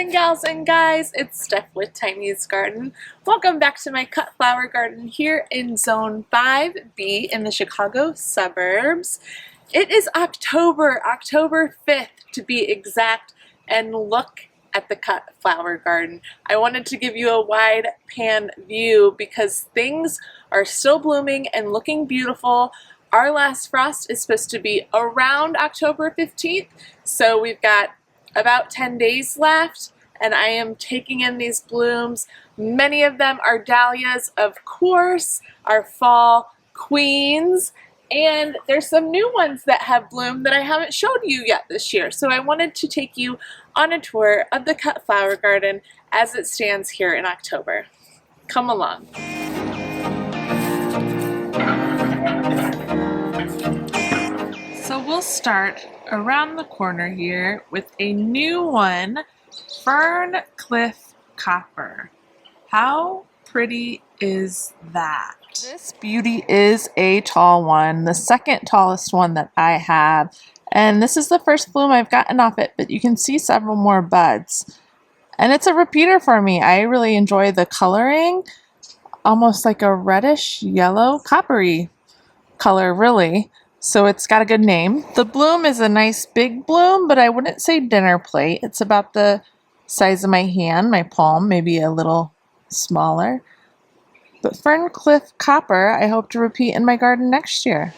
morning, gals and guys. It's Steph with Tiny's Garden. Welcome back to my cut flower garden here in Zone 5B in the Chicago suburbs. It is October 5th to be exact, and look at the cut flower garden. I wanted to give you a wide pan view because things are still blooming and looking beautiful. Our last frost is supposed to be around October 15th, so we've got about 10 days left, and I am taking in these blooms. Many of them are dahlias, of course, our fall queens, and there's some new ones that have bloomed that I haven't showed you yet this year. So I wanted to take you on a tour of the cut flower garden as it stands here in October. Come along. So we'll start around the corner here with a new one, Fern Cliff Copper. How pretty is that? This beauty is a tall one, the second tallest one that I have. And this is the first bloom I've gotten off it, but you can see several more buds. And it's a repeater for me. I really enjoy the coloring, almost like a reddish yellow coppery color, really. So it's got a good name. The bloom is a nice big bloom, but I wouldn't say dinner plate. It's about the size of my hand, my palm, maybe a little smaller. But Fern Cliff Copper, I hope to repeat in my garden next year.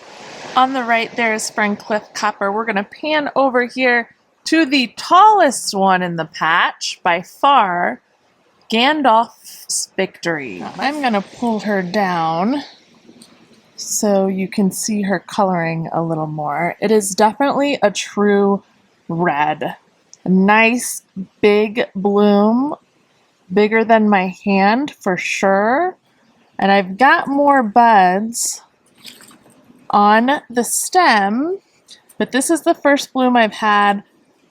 On the right there is Fern Cliff Copper. We're going to pan over here to the tallest one in the patch, by far, Gandalf's Victory. I'm going to pull her down so you can see her coloring a little more. It is definitely a true red. A nice big bloom, bigger than my hand for sure. And I've got more buds on the stem, but this is the first bloom I've had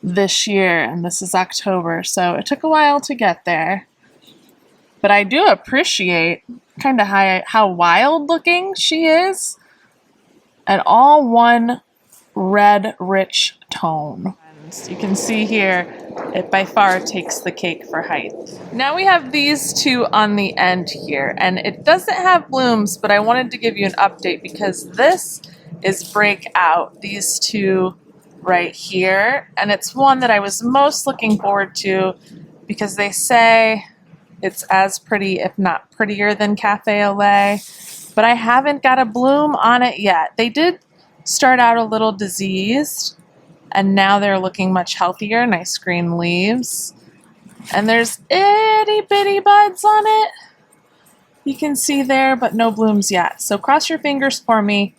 this year, and this is October, so it took a while to get there. But I do appreciate kind of how wild looking she is, and all one red rich tone. You can see here it by far takes the cake for height. Now we have these two on the end here, and it doesn't have blooms, but I wanted to give you an update because this is breakout, these two right here, and it's one that I was most looking forward to because they say it's as pretty, if not prettier, than Cafe au Lait, but I haven't got a bloom on it yet. They did start out a little diseased, and now they're looking much healthier, nice green leaves. And there's itty bitty buds on it. You can see there, but no blooms yet. So cross your fingers for me.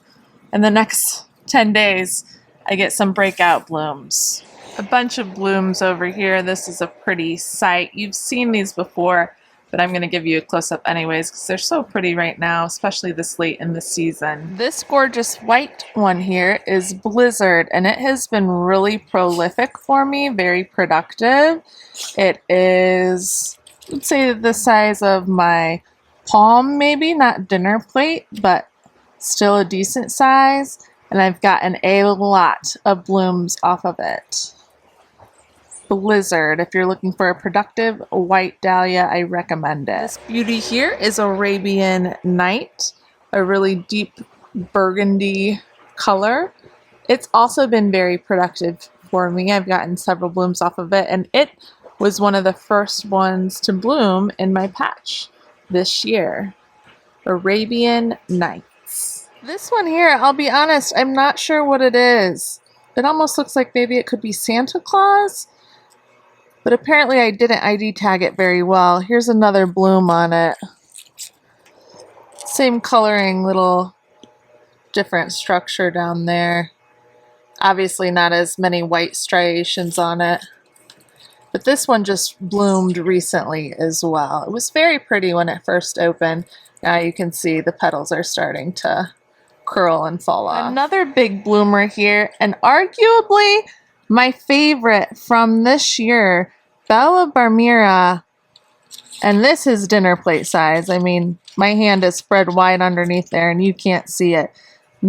In the next 10 days, I get some breakout blooms. A bunch of blooms over here. This is a pretty sight. You've seen these before, but I'm going to give you a close-up anyways because they're so pretty right now, especially this late in the season. This gorgeous white one here is Blizzard, and it has been really prolific for me, very productive. It is, let's say, the size of my palm, maybe, not dinner plate, but still a decent size, and I've gotten a lot of blooms off of it. Blizzard. If you're looking for a productive white dahlia, I recommend it. This beauty here is Arabian Night, a really deep burgundy color. It's also been very productive for me. I've gotten several blooms off of it, and it was one of the first ones to bloom in my patch this year. Arabian Nights. This one here, I'll be honest, I'm not sure what it is. It almost looks like maybe it could be Santa Claus. But apparently I didn't ID tag it very well. Here's another bloom on it. Same coloring, little different structure down there. Obviously not as many white striations on it. But this one just bloomed recently as well. It was very pretty when it first opened. Now you can see the petals are starting to curl and fall off. Another big bloomer here, and arguably my favorite from this year, Bella Barmira, and this is dinner plate size. I mean, my hand is spread wide underneath there and you can't see it.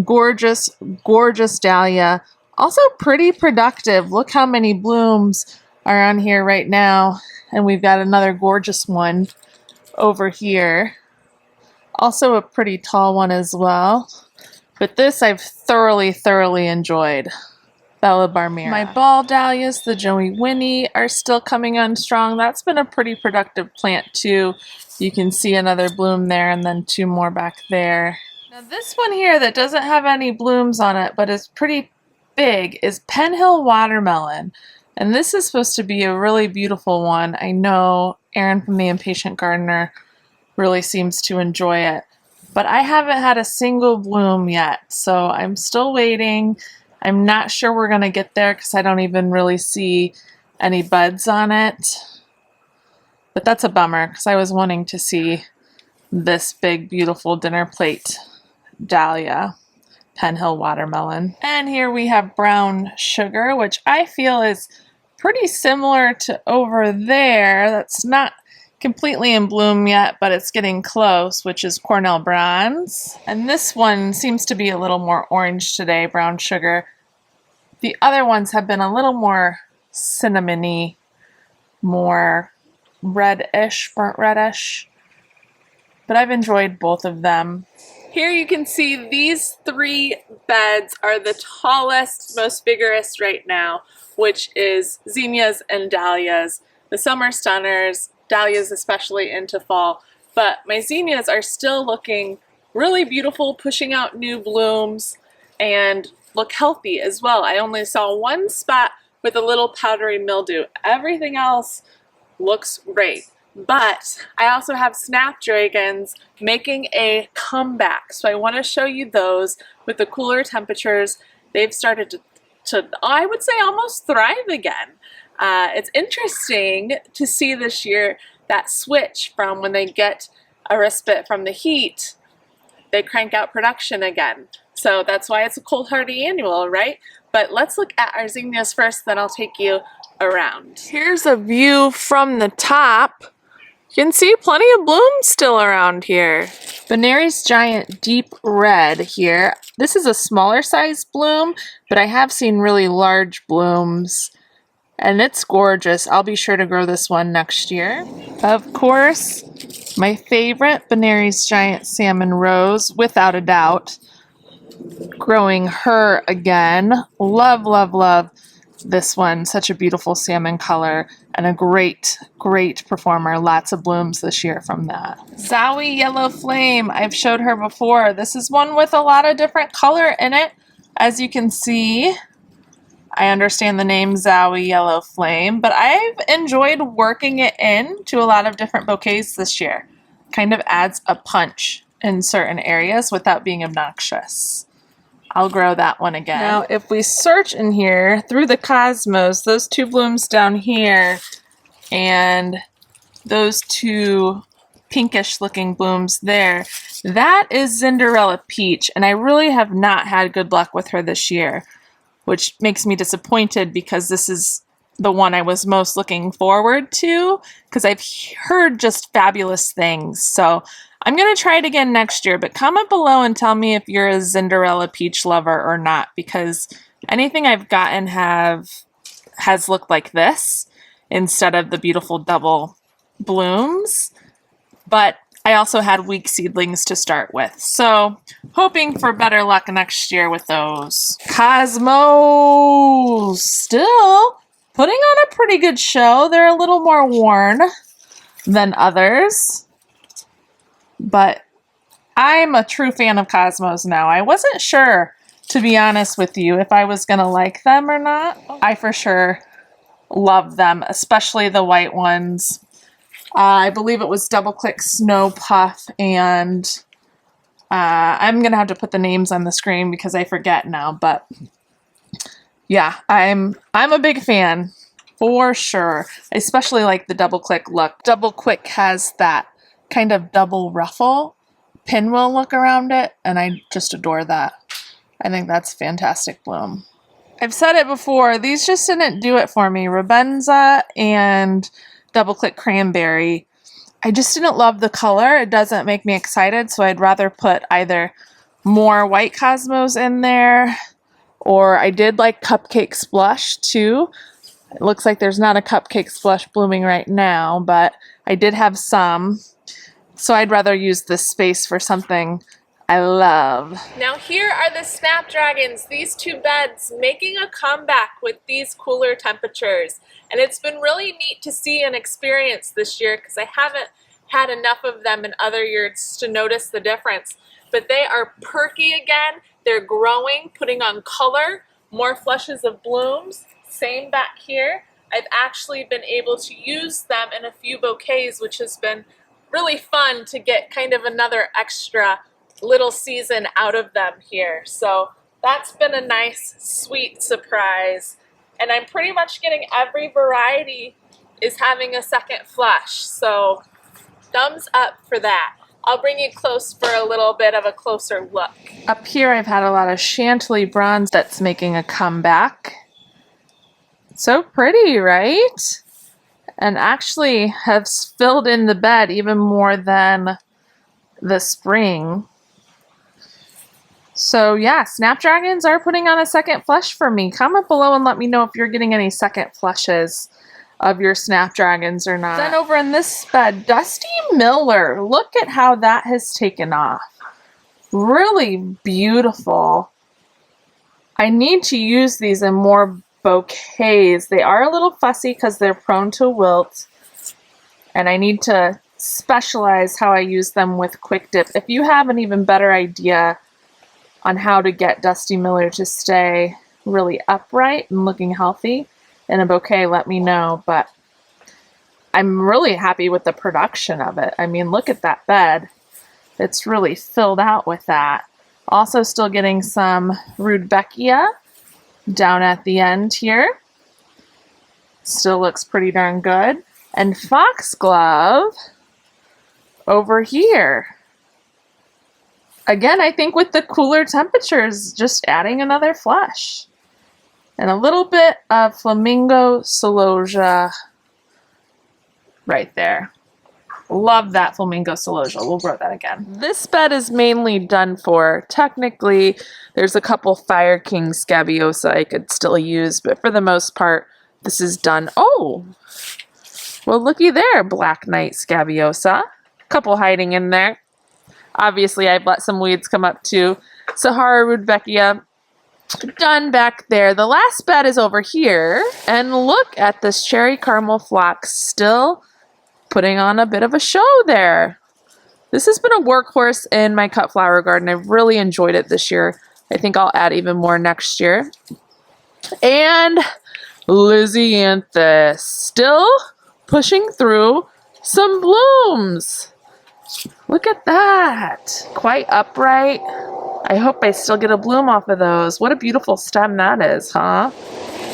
Gorgeous, gorgeous dahlia. Also pretty productive. Look how many blooms are on here right now, and we've got another gorgeous one over here. Also a pretty tall one as well. But this I've thoroughly enjoyed. Bella Barmera. My ball dahlias, the Joey Winnie, are still coming on strong. That's been a pretty productive plant too. You can see another bloom there and then two more back there. Now this one here that doesn't have any blooms on it but is pretty big is Penhill Watermelon. And this is supposed to be a really beautiful one. I know Erin from The Impatient Gardener really seems to enjoy it. But I haven't had a single bloom yet, so I'm still waiting. I'm not sure we're going to get there because I don't even really see any buds on it. But that's a bummer because I was wanting to see this big, beautiful dinner plate dahlia, Penhill Watermelon. And here we have Brown Sugar, which I feel is pretty similar to over there. That's not completely in bloom yet, but it's getting close, which is Cornell Bronze. And this one seems to be a little more orange today, Brown Sugar. The other ones have been a little more cinnamony, more reddish, burnt reddish. But I've enjoyed both of them. Here you can see these three beds are the tallest, most vigorous right now, which is zinnias and dahlias. The summer stunners, dahlias especially into fall, but my zinnias are still looking really beautiful, pushing out new blooms and look healthy as well. I only saw one spot with a little powdery mildew. Everything else looks great. But I also have Snapdragons making a comeback, so I want to show you those with the cooler temperatures. They've started to I would say, almost thrive again. It's interesting to see this year that switch from when they get a respite from the heat, they crank out production again. So that's why it's a cold hardy annual, right? But let's look at our zinnias first, then I'll take you around. Here's a view from the top. You can see plenty of blooms still around here. Benary's Giant Deep Red here. This is a smaller size bloom, but I have seen really large blooms. And it's gorgeous. I'll be sure to grow this one next year. Of course, my favorite, Benary's Giant Salmon Rose, without a doubt. Growing her again. Love this one. Such a beautiful salmon color and a great performer. Lots of blooms this year from that. Zowie Yellow Flame. I've showed her before. This is one with a lot of different color in it, as you can see. I understand the name Zowie Yellow Flame, but I've enjoyed working it into a lot of different bouquets this year. Kind of adds a punch in certain areas without being obnoxious. I'll grow that one again. Now, if we search in here through the cosmos, those two blooms down here and those two pinkish looking blooms there, that is Cinderella Peach, and I really have not had good luck with her this year, which makes me disappointed because this is the one I was most looking forward to because I've heard just fabulous things. So I'm going to try it again next year, but comment below and tell me if you're a Cinderella Peach lover or not, because anything I've gotten has looked like this instead of the beautiful double blooms. But I also had weak seedlings to start with, so hoping for better luck next year with those. Cosmos still putting on a pretty good show. They're a little more worn than others, but I'm a true fan of Cosmos now. I wasn't sure, to be honest with you, if I was going to like them or not. I for sure love them, especially the white ones. I believe it was Double Click Snow Puff, and I'm going to have to put the names on the screen because I forget now, but yeah, I'm a big fan for sure. I especially like the Double Click look. Double Click has that kind of double ruffle pinwheel look around it, and I just adore that. I think that's a fantastic bloom. I've said it before, these just didn't do it for me. Rabenza and Double Click Cranberry, I just didn't love the color. It doesn't make me excited, so I'd rather put either more white Cosmos in there, or I did like Cupcake Splush too, It looks like there's not a cupcake splush blooming right now, but I did have some. So I'd rather use this space for something I love. Now here are the Snapdragons, these two beds making a comeback with these cooler temperatures. And it's been really neat to see and experience this year because I haven't had enough of them in other years to notice the difference. But they are perky again, they're growing, putting on color, more flushes of blooms. Same back here. I've actually been able to use them in a few bouquets, which has been really fun to get kind of another extra little season out of them here. So that's been a nice, sweet surprise. And I'm pretty much getting every variety is having a second flush. So thumbs up for that. I'll bring you close for a little bit of a closer look. Up here I've had a lot of Chantilly bronze that's making a comeback. So pretty, right? And actually has filled in the bed even more than the spring. So yeah, Snapdragons are putting on a second flush for me. Comment below and let me know if you're getting any second flushes of your Snapdragons or not. Then over in this bed, Dusty Miller. Look at how that has taken off. Really beautiful. I need to use these in more bouquets. They are a little fussy because they're prone to wilt, and I need to specialize how I use them with Quick Dip. If you have an even better idea on how to get Dusty Miller to stay really upright and looking healthy in a bouquet, let me know. But I'm really happy with the production of it. I mean, look at that bed. It's really filled out with that. Also still getting some Rudbeckia down at the end here. Still looks pretty darn good. And Foxglove over here. Again, I think with the cooler temperatures, just adding another flush. And a little bit of Flamingo Celosia right there. Love that Flamingo Celosia. We'll grow that again. This bed is mainly done for. Technically, there's a couple Fire King Scabiosa I could still use, but for the most part, this is done. Oh! Well, looky there, Black Knight Scabiosa. Couple hiding in there. Obviously, I've let some weeds come up too. Sahara Rudbeckia, done back there. The last bed is over here. And look at this Cherry Caramel Phlox still putting on a bit of a show there. This has been a workhorse in my cut flower garden. I've really enjoyed it this year. I think I'll add even more next year. And Lizzianthus still pushing through some blooms. Look at that. Quite upright. I hope I still get a bloom off of those. What a beautiful stem that is, huh?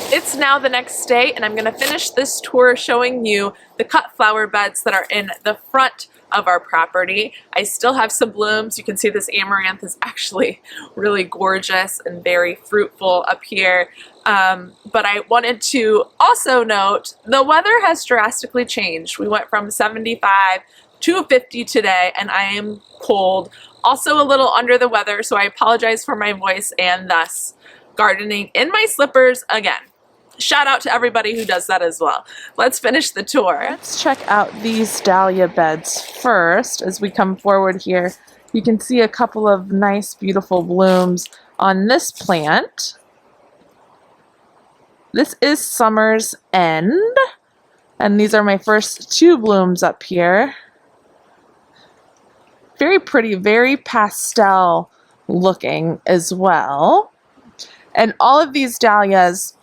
It's now the next day, and I'm going to finish this tour showing you the cut flower beds that are in the front of our property. I still have some blooms. You can see this amaranth is actually really gorgeous and very fruitful up here. But I wanted to also note the weather has drastically changed. We went from 75 to 50 today, and I am cold. Also a little under the weather, so I apologize for my voice and thus gardening in my slippers again. Shout out to everybody who does that as well. Let's finish the tour. Let's check out these dahlia beds first as we come forward here. You can see a couple of nice, beautiful blooms on this plant. This is Summer's End, and these are my first two blooms up here. Very pretty, very pastel looking as well. And all of these dahlias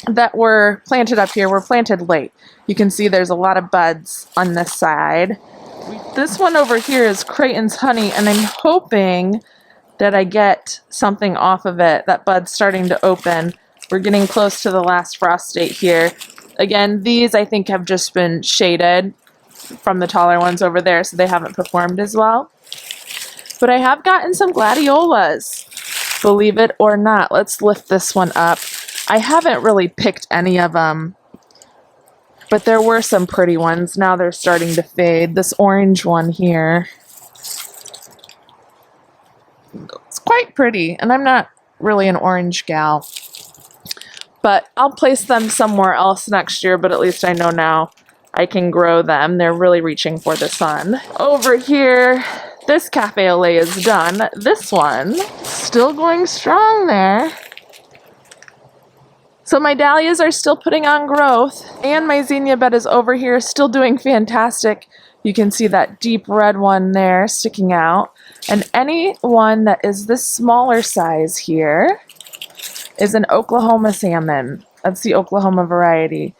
that were planted up here were planted late. You can see there's a lot of buds on this side. This one over here is Creighton's Honey, and I'm hoping that I get something off of it. That bud's starting to open. We're getting close to the last frost date here. Again, these I think have just been shaded from the taller ones over there, so they haven't performed as well. But I have gotten some gladiolas, believe it or not. Let's lift this one up. I haven't really picked any of them, but there were some pretty ones. Now they're starting to fade. This orange one here, it's quite pretty, and I'm not really an orange gal. But I'll place them somewhere else next year, but at least I know now I can grow them. They're really reaching for the sun. Over here, this cafe au lait is done. This one, still going strong there. So my dahlias are still putting on growth, and my zinnia bed is over here, still doing fantastic. You can see that deep red one there sticking out. And any one that is this smaller size here is an Oklahoma salmon. That's the Oklahoma variety.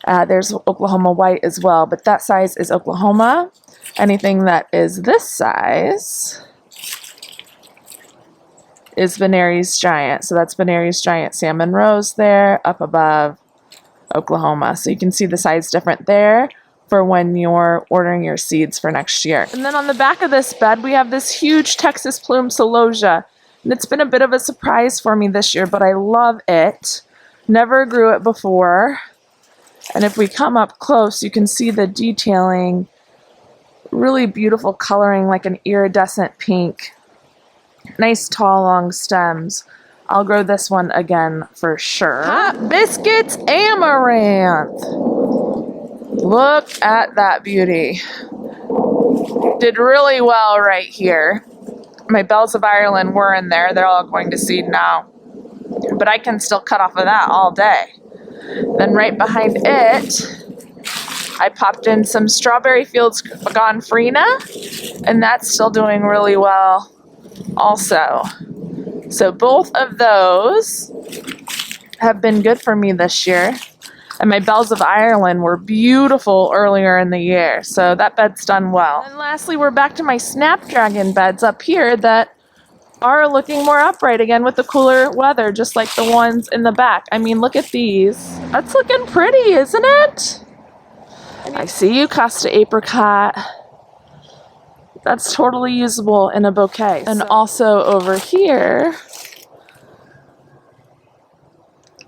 There's Oklahoma white as well, but that size is Oklahoma. Anything that is this size is Benary's Giant. So that's Benary's Giant Salmon Rose there, up above Oklahoma. So you can see the size different there for when you're ordering your seeds for next year. And then on the back of this bed, we have this huge Texas Plume Celosia. And it's been a bit of a surprise for me this year, but I love it. Never grew it before. And if we come up close, you can see the detailing. Really beautiful coloring, like an iridescent pink. Nice tall long stems. I'll grow this one again for sure. Hot Biscuits Amaranth. Look at that beauty. Did really well right here. My Bells of Ireland were in there. They're all going to seed now. But I can still cut off of that all day. Then right behind it, I popped in some Strawberry Fields Gonfrina, and that's still doing really well also. So both of those have been good for me this year. And my Bells of Ireland were beautiful earlier in the year, so that bed's done well. And lastly, we're back to my Snapdragon beds up here that are looking more upright again with the cooler weather, just like the ones in the back. I mean, look at these. That's looking pretty, isn't it? I see you, Costa Apricot. That's totally usable in a bouquet. And also over here,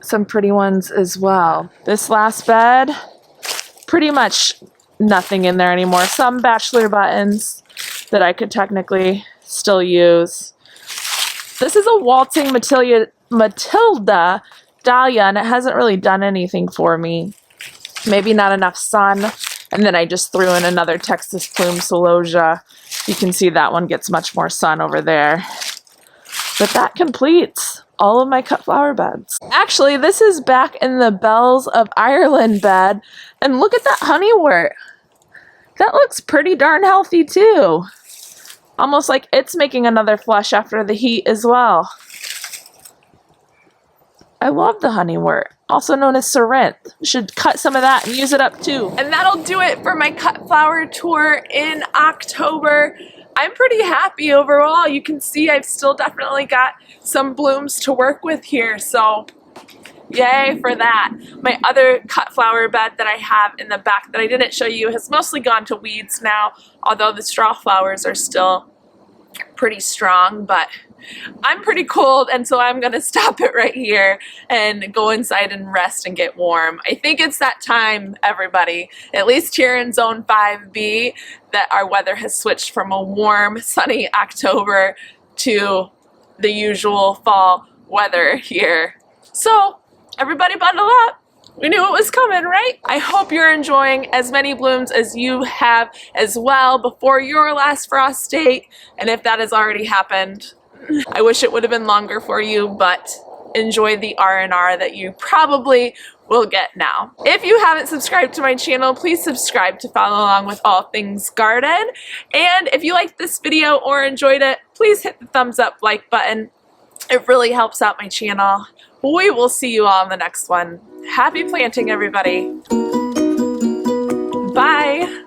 some pretty ones as well. This last bed, pretty much nothing in there anymore. Some bachelor buttons that I could technically still use. This is a waltzing Matilda Dahlia, and it hasn't really done anything for me. Maybe not enough sun. And then I just threw in another Texas Plume Celosia. You can see that one gets much more sun over there. But that completes all of my cut flower beds. Actually, this is back in the Bells of Ireland bed. And look at that honeywort. That looks pretty darn healthy too. Almost like it's making another flush after the heat as well. I love the honeywort, also known as Sorrent. Should cut some of that and use it up too. And that'll do it for my cut flower tour in October. I'm pretty happy overall. You can see I've still definitely got some blooms to work with here, so yay for that. My other cut flower bed that I have in the back that I didn't show you has mostly gone to weeds now, although the straw flowers are still pretty strong, but I'm pretty cold, and so I'm gonna stop it right here and go inside and rest and get warm. I think it's that time, everybody, at least here in Zone 5B, that our weather has switched from a warm, sunny October to the usual fall weather here. So everybody bundle up. We knew it was coming, right? I hope you're enjoying as many blooms as you have as well before your last frost date. And if that has already happened, I wish it would have been longer for you, but enjoy the R&R that you probably will get now. If you haven't subscribed to my channel, please subscribe to follow along with all things garden. And if you liked this video or enjoyed it, please hit the thumbs up like button. It really helps out my channel. We will see you all in the next one. Happy planting, everybody. Bye.